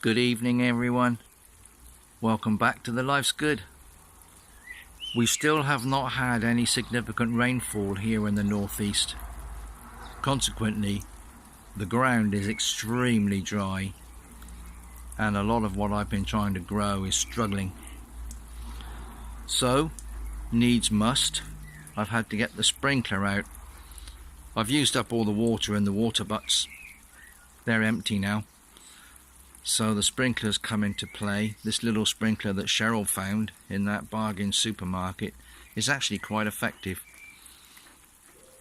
Good evening everyone, welcome back to the Life's Good. We still have not had any significant rainfall here in the northeast. Consequently, the ground is extremely dry and a lot of what I've been trying to grow is struggling. So, needs must, I've had to get the sprinkler out. I've used up all the water in the water butts. They're empty now. So the sprinklers come into play. This little sprinkler that Cheryl found in that bargain supermarket is actually quite effective.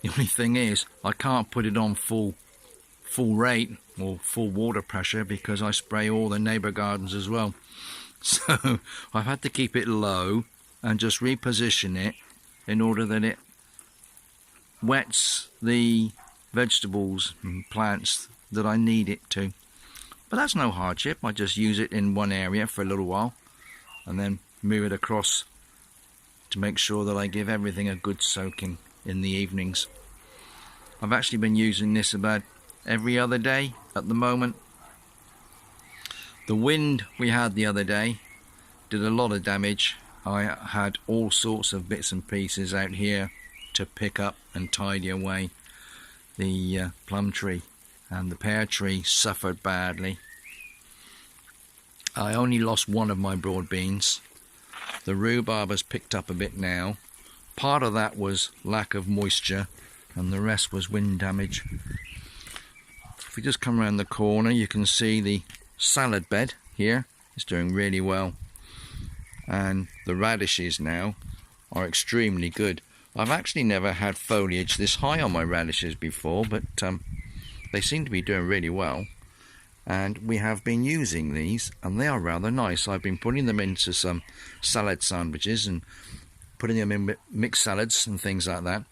The only thing is, I can't put it on full rate or full water pressure because I spray all the neighbour gardens as well. So I've had to keep it low and just reposition it in order that it wets the vegetables and plants that I need it to. But that's no hardship. I just use it in one area for a little while and then move it across to make sure that I give everything a good soaking in the evenings. I've actually been using this about every other day at the moment. The wind we had the other day did a lot of damage. I had all sorts of bits and pieces out here to pick up and tidy away. The plum tree and the pear tree suffered badly. I only lost one of my broad beans. The rhubarb has picked up a bit now. Part of that was lack of moisture and the rest was wind damage. If we just come around the corner, you can see the salad bed here is doing really well, and the radishes now are extremely good. I've actually never had foliage this high on my radishes before, but they seem to be doing really well, and we have been using these and they are rather nice. I've been putting them into some salad sandwiches and putting them in mixed salads and things like that.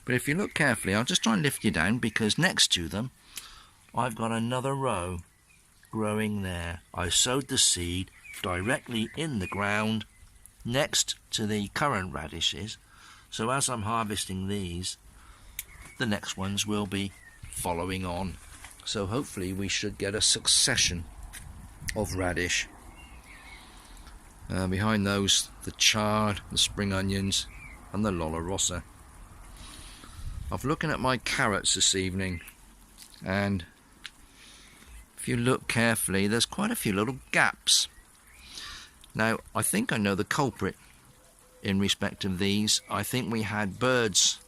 But if you look carefully, I'll just try and lift you down because next to them I've got another row growing there. I sowed the seed directly in the ground next to the currant radishes, so as I'm harvesting these, the next ones will be following on. So hopefully we should get a succession of radish. Behind those, the chard, the spring onions and the Lolla Rossa. I'm looking at my carrots this evening, and if you look carefully there's quite a few little gaps. Now I think I know the culprit in respect of these. I think we had birds,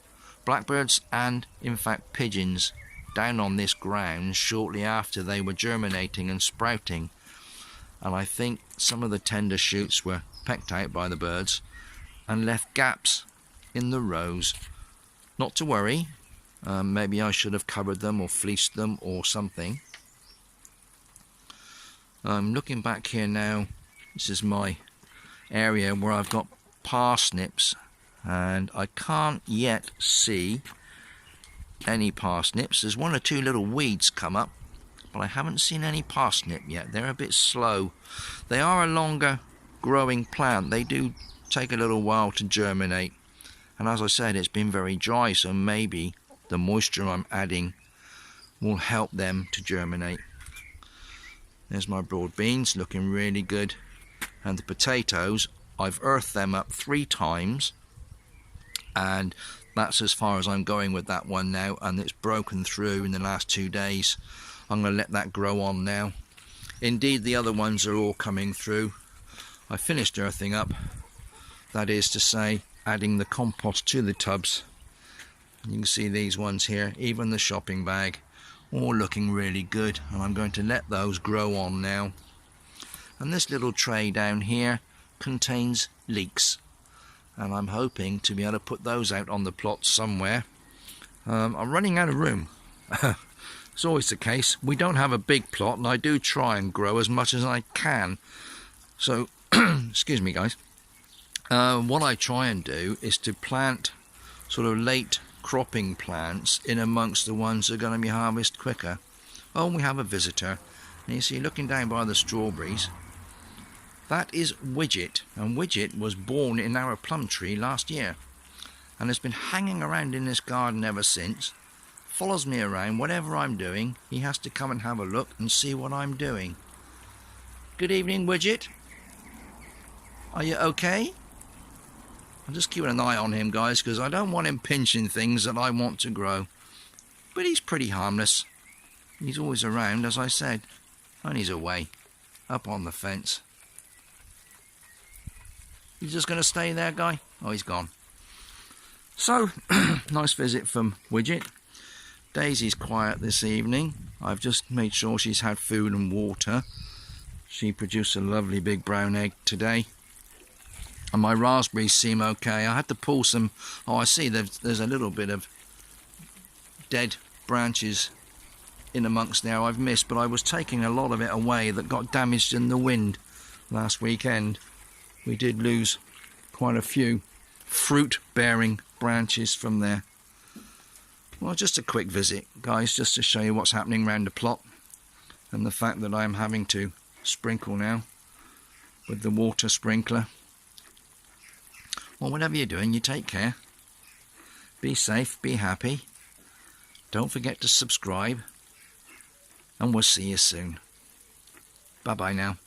blackbirds and in fact pigeons down on this ground shortly after they were germinating and sprouting, and I think some of the tender shoots were pecked out by the birds and left gaps in the rows. Not to worry, maybe I should have covered them or fleeced them or something. I'm looking back here now. This is my area where I've got parsnips, and I can't yet see any parsnips. There's one or two little weeds come up, but I haven't seen any parsnip yet. They're a bit slow. They are a longer growing plant. They do take a little while to germinate, and as I said, it's been very dry, so maybe the moisture I'm adding will help them to germinate. There's my broad beans looking really good, and the potatoes, I've earthed them up 3 times, and that's as far as I'm going with that one now, and it's broken through in the last 2 days. I'm going to let that grow on now. Indeed, the other ones are all coming through. I finished earthing up, that is to say adding the compost to the tubs. You can see these ones here, even the shopping bag, all looking really good, and I'm going to let those grow on now. And this little tray down here contains leeks, and I'm hoping to be able to put those out on the plot somewhere. I'm running out of room. It's always the case. We don't have a big plot, and I do try and grow as much as I can. So, excuse me guys. What I try and do is to plant sort of late cropping plants in amongst the ones that are going to be harvested quicker. Oh, we have a visitor. And you see, looking down by the strawberries, that is Widget, and Widget was born in our plum tree last year and has been hanging around in this garden ever since. Follows me around, whatever I'm doing, he has to come and have a look and see what I'm doing. Good evening, Widget. Are you okay? I'm just keeping an eye on him, guys, because I don't want him pinching things that I want to grow. But he's pretty harmless. He's always around, as I said. And he's away, up on the fence. He's just going to stay there, guy? Oh, he's gone. So, nice visit from Widget. Daisy's quiet this evening. I've just made sure she's had food and water. She produced a lovely big brown egg today. And my raspberries seem okay. I had to pull some... Oh, I see there's a little bit of dead branches in amongst there I've missed, but I was taking a lot of it away that got damaged in the wind last weekend. We did lose quite a few fruit-bearing branches from there. Well, just a quick visit, guys, just to show you what's happening around the plot and the fact that I'm having to sprinkle now with the water sprinkler. Well, whatever you're doing, you take care. Be safe, be happy. Don't forget to subscribe, and we'll see you soon. Bye-bye now.